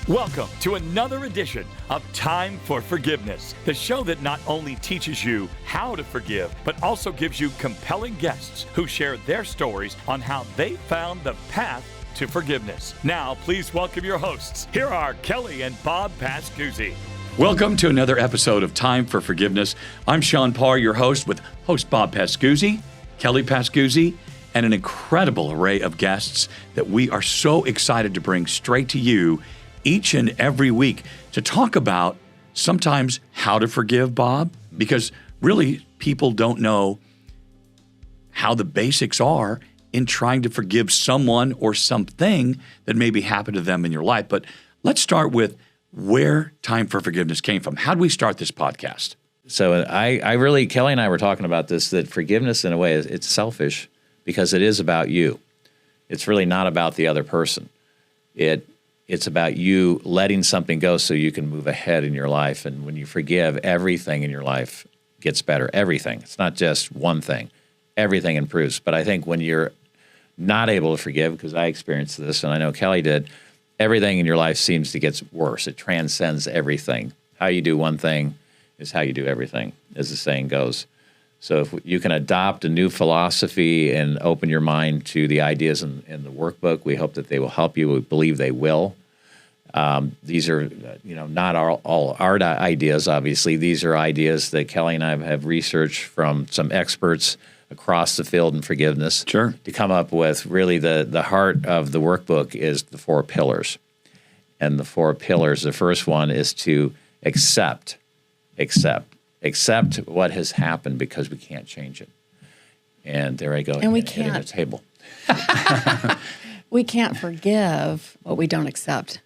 Welcome to another edition of Time for Forgiveness, the show that not only teaches you how to forgive, but also gives you compelling guests who share their stories on how they found the path to forgiveness. Now, please welcome your hosts. Here are Kelly and Bob Pascuzzi. Welcome to another episode of Time for Forgiveness. I'm Sean Parr, your host, with host Bob Pascuzzi, Kelly Pascuzzi, and an incredible array of guests that we are so excited to bring straight to you each and every week to talk about sometimes how to forgive, Bob, because really people don't know how the basics are in trying to forgive someone or something that maybe happened to them in your life. But let's start with where Time for Forgiveness came from. How did we start this podcast? So I really, Kelly and I were talking about this, that forgiveness in a way, it's selfish because it is about you. It's really not about the other person. It's about you letting something go so you can move ahead in your life. And when you forgive, everything in your life gets better. Everything. It's not just one thing. Everything improves. But I think when you're not able to forgive, because I experienced this, and I know Kelly did, everything in your life seems to get worse. It transcends everything. How you do one thing is how you do everything, as the saying goes. So if you can adopt a new philosophy and open your mind to the ideas in the workbook, we hope that they will help you. We believe they will. These are, not all our ideas, obviously. These are ideas that Kelly and I have researched from some experts across the field in forgiveness. Sure. To come up with really the heart of the workbook is the 4 pillars. And the 4 pillars, the first one is to accept what has happened because we can't change it. And there I go. And we hitting can't. the table. We can't forgive what we don't accept.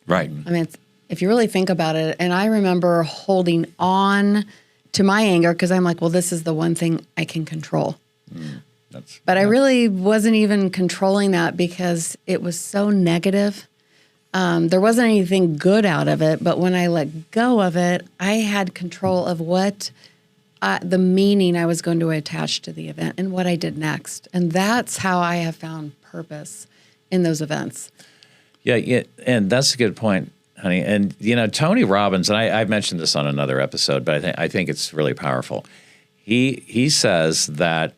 Right. I mean, if you really think about it, and I remember holding on to my anger because I'm like, well, this is the one thing I can control. But I really wasn't even controlling that because it was so negative. There wasn't anything good out of it, but when I let go of it, I had control of what the meaning I was going to attach to the event and what I did next. And that's how I have found purpose in those events. Yeah, and that's a good point, honey. And, Tony Robbins, and I've mentioned this on another episode, but I think it's really powerful. He says that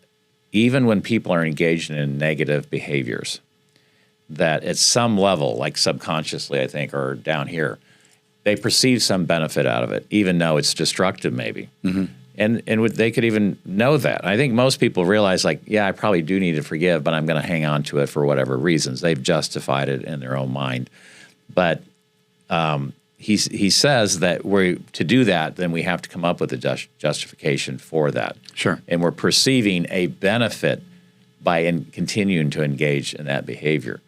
even when people are engaged in negative behaviors, that at some level, like subconsciously, I think, or down here, they perceive some benefit out of it, even though it's destructive maybe. Mm-hmm. And they could even know that. I think most people realize, I probably do need to forgive, but I'm going to hang on to it for whatever reasons. They've justified it in their own mind. But he says that to do that, then we have to come up with a justification for that. Sure. And we're perceiving a benefit by continuing to engage in that behavior.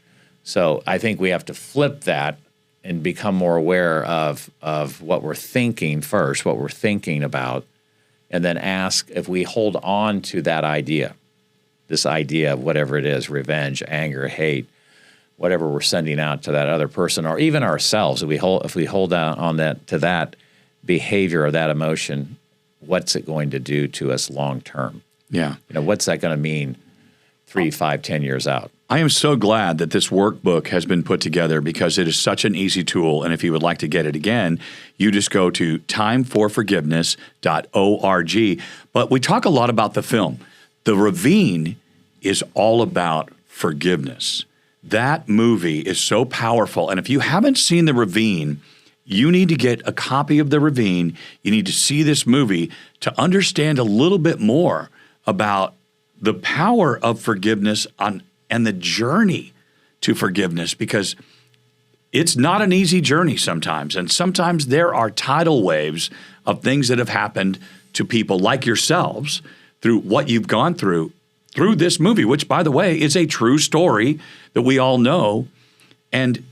So I think we have to flip that and become more aware of what we're thinking first, what we're thinking about, and then ask if we hold on to that idea, this idea of whatever it is, revenge, anger, hate, whatever we're sending out to that other person or even ourselves, if we hold on to that behavior or that emotion, what's it going to do to us long term? Yeah. What's that going to mean 3, 5, 10 years out? I am so glad that this workbook has been put together because it is such an easy tool. And if you would like to get it again, you just go to timeforforgiveness.org. But we talk a lot about the film. The Ravine is all about forgiveness. That movie is so powerful. And if you haven't seen The Ravine, you need to get a copy of The Ravine. You need to see this movie to understand a little bit more about the power of forgiveness and the journey to forgiveness, because it's not an easy journey sometimes. And sometimes there are tidal waves of things that have happened to people like yourselves through what you've gone through this movie, which, by the way, is a true story that we all know. And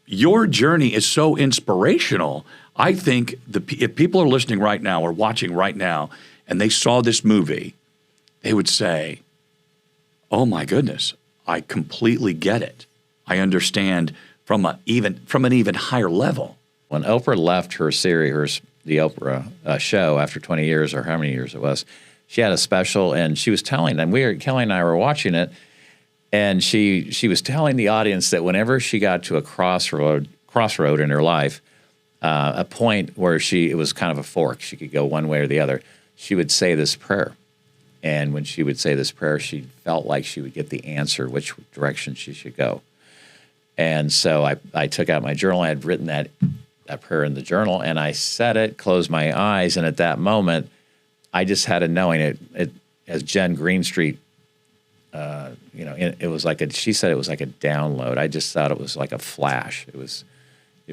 your journey is so inspirational. I think if people are listening right now or watching right now and they saw this movie, they would say, oh my goodness, I completely get it. I understand from an even higher level. When Oprah left her series, the Oprah show after 20 years or how many years it was, she had a special and she was telling them, Kelly and I were watching it, and she was telling the audience that whenever she got to a crossroad crossroad in her life, a point where it was kind of a fork. She could go one way or the other. She would say this prayer. And when she would say this prayer, she felt like she would get the answer, which direction she should go. And so I took out my journal. I had written that prayer in the journal, and I said it, closed my eyes, and at that moment, I just had a knowing. It as Jen Greenstreet, it was like she said it was like a download. I just thought it was like a flash. It was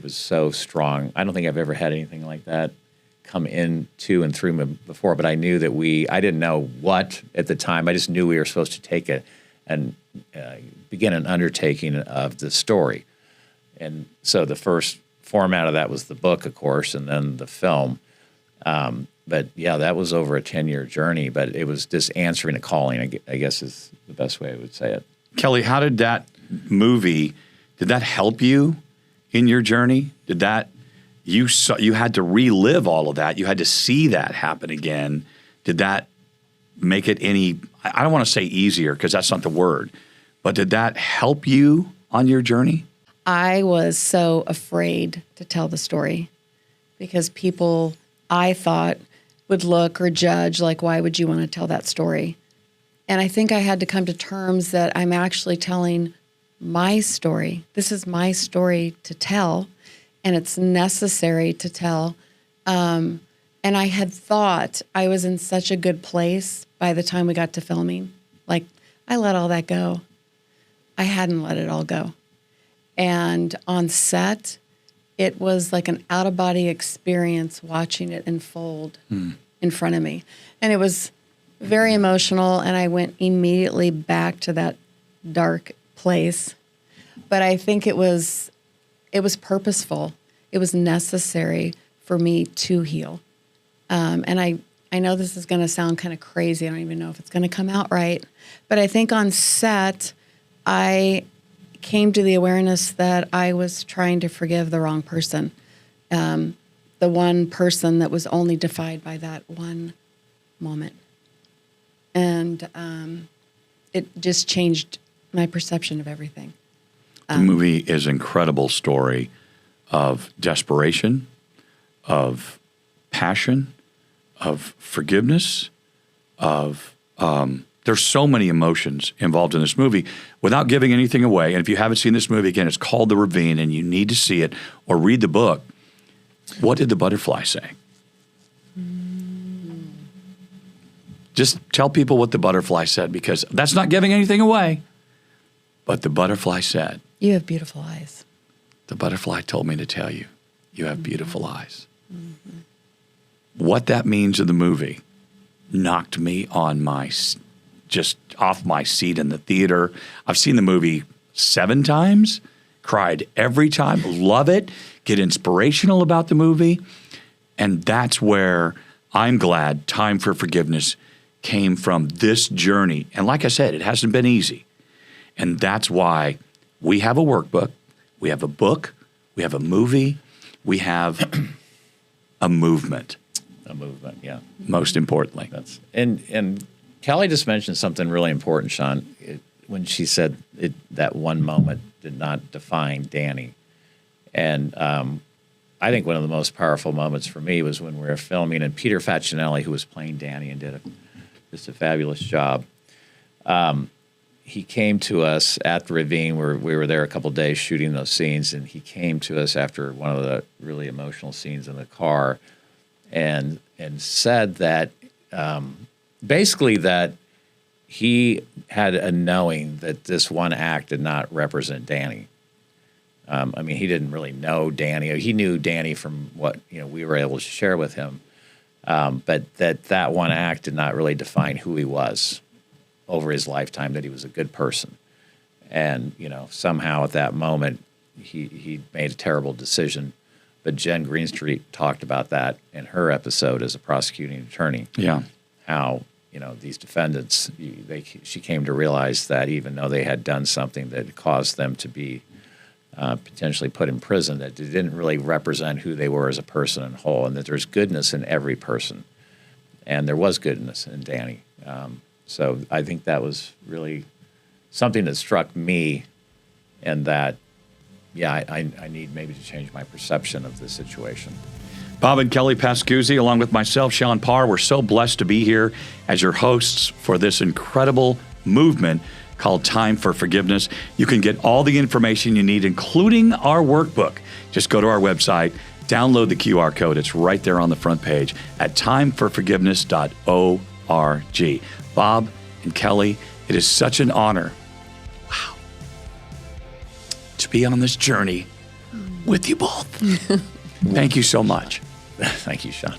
so strong. I don't think I've ever had anything like that come into and through me before, but I knew that I didn't know what at the time. I just knew we were supposed to take and begin an undertaking of the story. And so the first format of that was the book, of course, and then the film. But yeah, that was over a 10-year journey, but it was just answering a calling, I guess is the best way I would say it. Kelly, how did that movie, did that help you in your journey? Did that, you had to relive all of that. You had to see that happen again. Did that make it any, I don't want to say easier because that's not the word, but did that help you on your journey? I was so afraid to tell the story because people, I thought, would look or judge like, why would you want to tell that story? And I think I had to come to terms that I'm actually telling my story. This is my story to tell, and it's necessary to tell. And I had thought I was in such a good place by the time we got to filming. Like, I let all that go. I hadn't let it all go. And on set, it was like an out-of-body experience watching it unfold in front of me. And it was very emotional, and I went immediately back to that dark place. But I think it was purposeful. It was necessary for me to heal. And I know this is going to sound kind of crazy. I don't even know if it's going to come out right. But I think on set, I came to the awareness that I was trying to forgive the wrong person. The one person that was only defined by that one moment. And it just changed my perception of everything. The movie is an incredible story of desperation, of passion, of forgiveness, of there's so many emotions involved in this movie without giving anything away. And if you haven't seen this movie, again, it's called The Ravine, and you need to see it or read the book. What did the butterfly say? Just tell people what the butterfly said, because that's not giving anything away. But the butterfly said, "You have beautiful eyes." The butterfly told me to tell you, you have beautiful eyes. Mm-hmm. What that means in the movie knocked me on just off my seat in the theater. I've seen the movie 7 times, cried every time, love it, get inspirational about the movie. And that's where I'm glad Time for Forgiveness came from, this journey. And like I said, it hasn't been easy. And that's why we have a workbook, we have a book, we have a movie, we have a movement. A movement, yeah. Most importantly. And Kelly just mentioned something really important, Sean, when she said that one moment did not define Danny. And I think one of the most powerful moments for me was when we were filming, and Peter Facinelli, who was playing Danny and did just a fabulous job, he came to us at the Ravine. We were there a couple of days shooting those scenes, and he came to us after one of the really emotional scenes in the car and said that basically that he had a knowing that this one act did not represent Danny. I mean, he didn't really know Danny. He knew Danny from what we were able to share with him, but that one act did not really define who he was over his lifetime. That he was a good person, and somehow at that moment he made a terrible decision. But Jen Greenstreet talked about that in her episode as a prosecuting attorney. Yeah, how these defendants, she came to realize that even though they had done something that caused them to be potentially put in prison, that it didn't really represent who they were as a person in whole, and that there's goodness in every person. And there was goodness in Danny. So I think that was really something that struck me, and that I need maybe to change my perception of the situation. Bob and Kelly Pascuzzi, along with myself, Sean Parr, we're so blessed to be here as your hosts for this incredible movement called Time for Forgiveness. You can get all the information you need, including our workbook. Just go to our website, download the QR code. It's right there on the front page at timeforforgiveness.org. Bob and Kelly, it is such an honor, to be on this journey with you both. Thank you so much. Thank you, Sean.